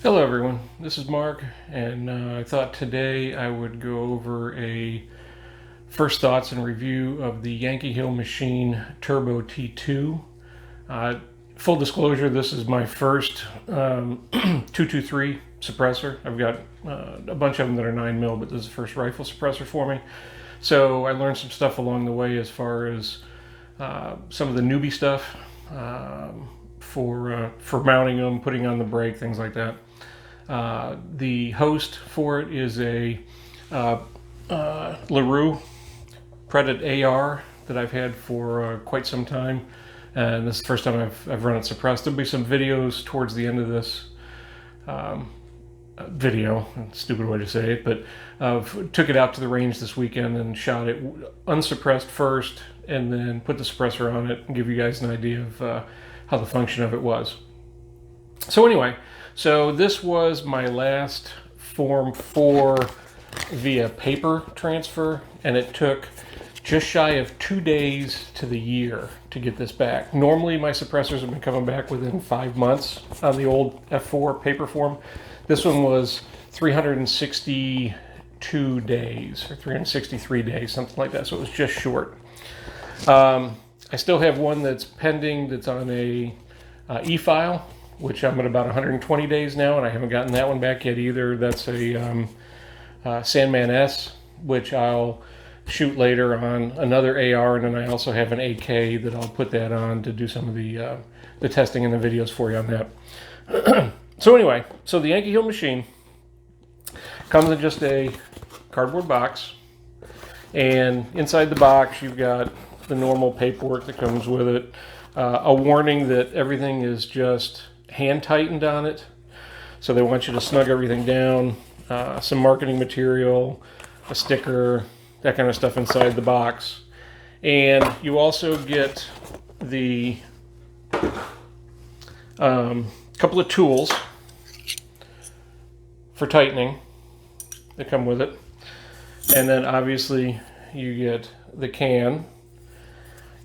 Hello everyone, this is Mark, and I thought today I would go over a first thoughts and review of the Yankee Hill Machine Turbo T2. Uh, Full disclosure, this is my first 223 suppressor. I've got a bunch of them that are 9mm, but this is the first rifle suppressor for me. So I learned some stuff along the way as far as some of the newbie stuff for mounting them, putting on the brake, things like that. The host for it is a LaRue Predator AR that I've had for quite some time, and this is the first time I've run it suppressed. There'll be some videos towards the end of this video, stupid way to say it, but took it out to the range this weekend and shot it unsuppressed first, and then put the suppressor on it and give you guys an idea of how the function of it was. So anyway, so this was my last Form 4 via paper transfer, and it took just shy of 2 days to the year to get this back. Normally my suppressors have been coming back within 5 months on the old F4 paper form. This one was 362 days or 363 days, something like that, so it was just short. I still have one that's pending that's on a e-file, which I'm at about 120 days now, and I haven't gotten that one back yet either. That's a Sandman S, which I'll shoot later on another AR, and then I also have an AK that I'll put that on to do some of the testing and the videos for you on that. So anyway, so the Yankee Hill machine comes in just a cardboard box, and inside the box you've got the normal paperwork that comes with it, a warning that everything is just hand tightened on it, so they want you to snug everything down, some marketing material, a sticker, that kind of stuff inside the box. And you also get the couple of tools for tightening that come with it, and then obviously you get the can,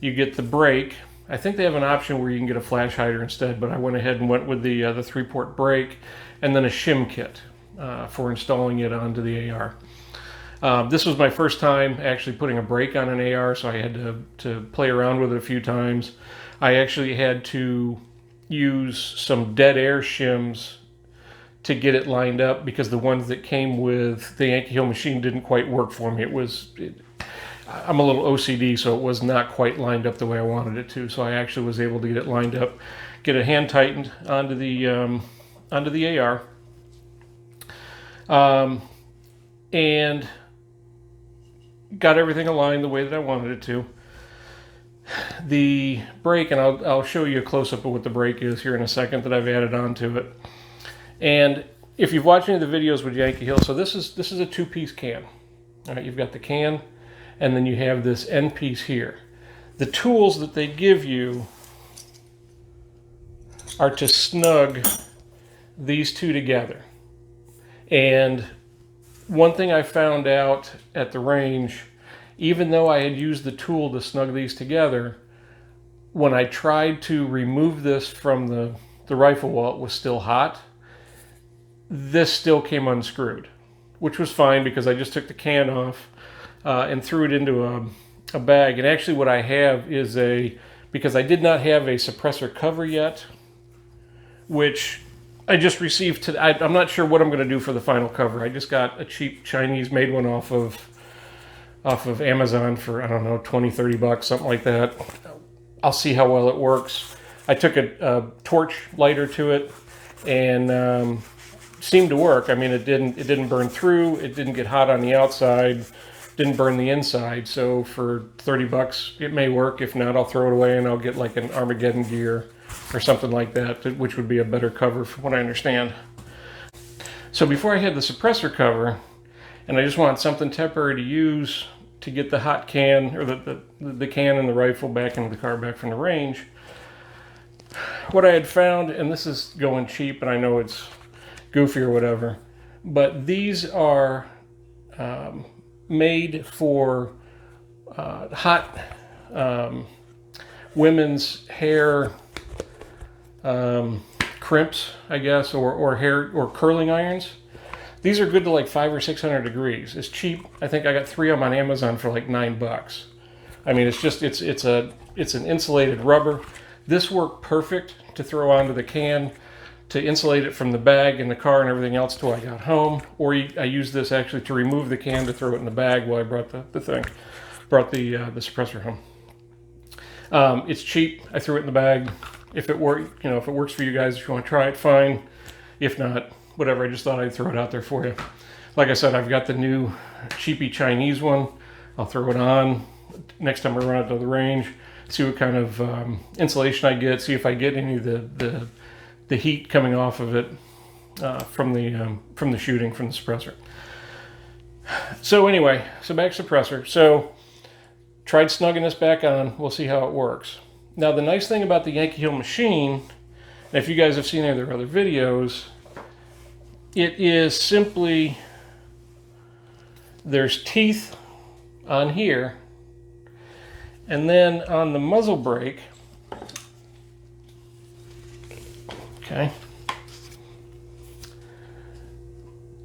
you get the brake. I think they have an option where you can get a flash hider instead, but I went ahead and went with the 3-port brake, and then a shim kit for installing it onto the AR. This was my first time actually putting a brake on an AR, so I had to play around with it a few times. I actually had to use some dead air shims to get it lined up, because the ones that came with the Yankee Hill machine didn't quite work for me. I'm a little OCD, so it was not quite lined up the way I wanted it to. So I actually was able to get it lined up, get it hand tightened onto the AR, and got everything aligned the way that I wanted it to. The brake, and I'll show you a close-up of what the brake is here in a second that I've added onto it. And if you've watched any of the videos with Yankee Hill, so this is a 2-piece can. All right, you've got the can, and then you have this end piece here. The tools that they give you are to snug these two together. And one thing I found out at the range, even though I had used the tool to snug these together, when I tried to remove this from the rifle while it was still hot, this still came unscrewed, which was fine because I just took the can off and threw it into a bag. And actually what I have is because I did not have a suppressor cover yet, which I just received today. I'm not sure what I'm going to do for the final cover. I just got a cheap Chinese made one off of Amazon for, I don't know, 20, 30 bucks, something like that. I'll see how well it works. I took a torch lighter to it, and seemed to work. I mean, it didn't burn through, it didn't get hot on the outside, didn't burn the inside. So for 30 bucks, it may work. If not, I'll throw it away and I'll get like an Armageddon gear or something like that, which would be a better cover from what I understand. So before I had the suppressor cover, and I just want something temporary to use to get the hot can, or the can and the rifle back into the car, back from the range, what I had found, and this is going cheap, and I know it's goofy or whatever, but these are made for hot women's hair crimps, I guess, or hair or curling irons. These are good to like 500 or 600 degrees. It's cheap. I think I got 3 of them on Amazon for like $9. I mean, it's an insulated rubber. This worked perfect to throw onto the can to insulate it from the bag in the car and everything else till I got home. Or I used this actually to remove the can to throw it in the bag while I brought the suppressor home. It's cheap. I threw it in the bag. If it works for you guys, if you want to try it, fine. If not, whatever. I just thought I'd throw it out there for you. Like I said, I've got the new cheapy Chinese one. I'll throw it on next time I run out to the range. See what kind of insulation I get. See if I get any of the heat coming off of it from the shooting from the suppressor. So anyway, so back to suppressor. So tried snugging this back on. We'll see how it works. Now the nice thing about the Yankee Hill machine, and if you guys have seen any of their other videos, it is simply, there's teeth on here, and then on the muzzle brake, okay,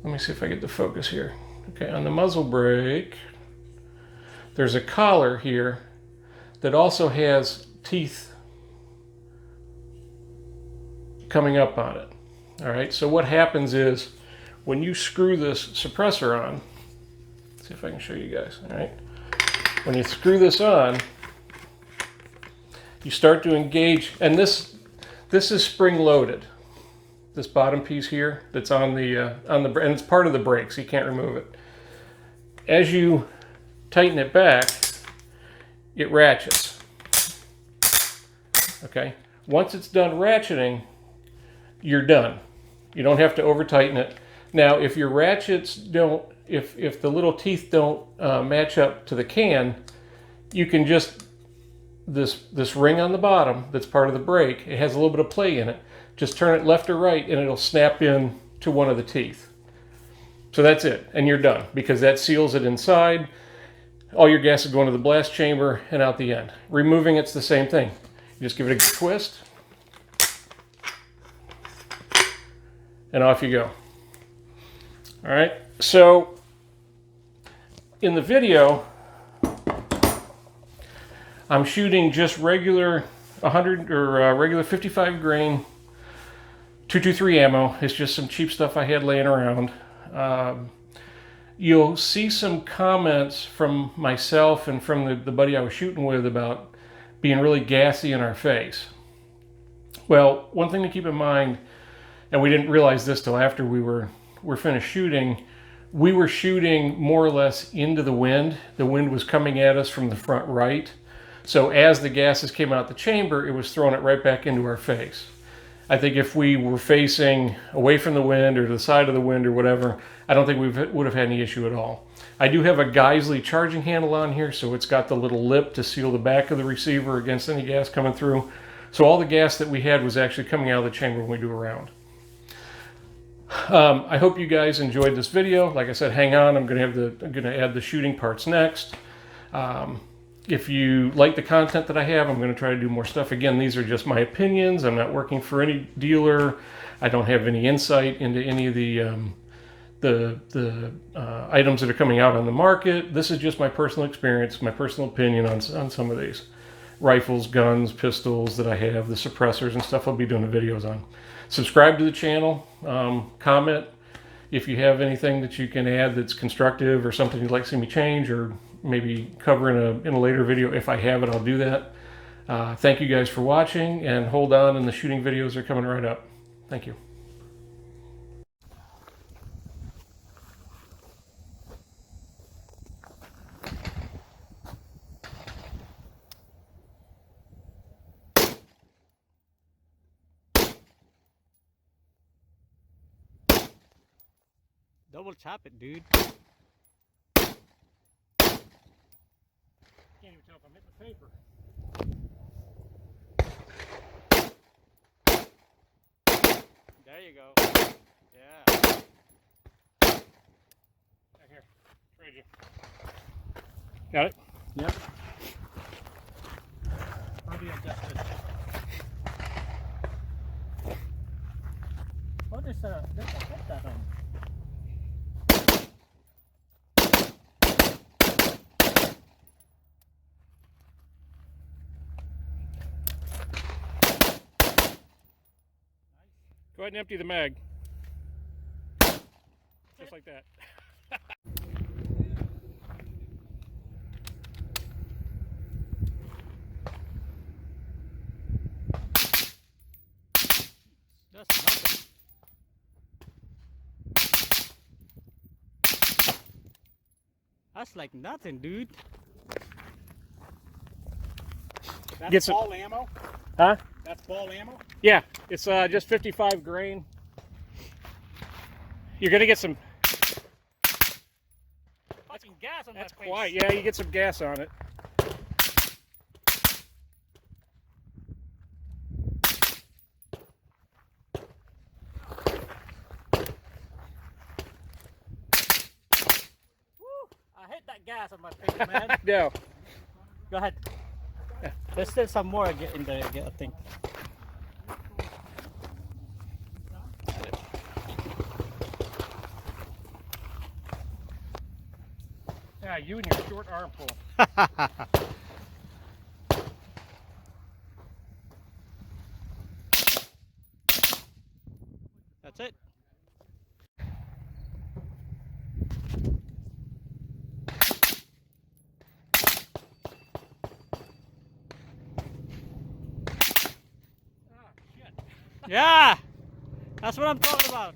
let me see if I get the focus here. Okay, on the muzzle brake, there's a collar here that also has teeth coming up on it. All right, so what happens is when you screw this suppressor on, let's see if I can show you guys. All right, when you screw this on, you start to engage, and this is spring loaded. This bottom piece here that's on the and it's part of the brake, so you can't remove it. As you tighten it back, it ratchets. Okay, once it's done ratcheting, you're done. You don't have to over tighten it. Now, if your ratchets don't, if the little teeth don't match up to the can, you can just, this ring on the bottom that's part of the brake, it has a little bit of play in it. Just turn it left or right and it'll snap in to one of the teeth. So that's it, and you're done, because that seals it inside. All your gas is going to the blast chamber and out the end. Removing it's the same thing. You just give it a good twist, and off you go. All right, so in the video, I'm shooting just regular 100 or regular 55 grain 223 ammo. It's just some cheap stuff I had laying around. You'll see some comments from myself and from the buddy I was shooting with about being really gassy in our face. Well, one thing to keep in mind, and we didn't realize this till after we were finished shooting, we were shooting more or less into the wind. The wind was coming at us from the front right. So as the gases came out the chamber, it was throwing it right back into our face. I think if we were facing away from the wind or to the side of the wind or whatever, I don't think we would have had any issue at all. I do have a Geisley charging handle on here, so it's got the little lip to seal the back of the receiver against any gas coming through. So all the gas that we had was actually coming out of the chamber when we do a round. I hope you guys enjoyed this video. Like I said, hang on. I'm going to add the shooting parts next. If you like the content that I have, I'm going to try to do more stuff. Again, these are just my opinions. I'm not working for any dealer. I don't have any insight into any of the items that are coming out on the market. This is just my personal experience, my personal opinion on some of these rifles, guns, pistols that I have, the suppressors and stuff I'll be doing the videos on. Subscribe to the channel, comment if you have anything that you can add that's constructive or something you'd like to see me change or maybe cover in a later video. If I have it, I'll do that. Thank you guys for watching, and hold on, and the shooting videos are coming right up. Thank you. Double tap it, dude. Can't even tell if I'm hitting the paper. There you go. Yeah. Right here. Trade you. Got it? Yep. I'll be adjusted. Oh, there's a hit that on. Go ahead and empty the mag. Just like that. That's nothing. That's like nothing, dude. That's Get some- ball ammo? Huh? That's ball ammo? Yeah, it's just 55 grain. You're gonna get some. Fucking gas on That's that face. quiet. Yeah, you get some gas on it. Woo! I hate that gas on my face, man. No. Go ahead. There's still some more in there, I think. Yeah, you and your short arm pull. That's it. Yeah, that's what I'm talking about.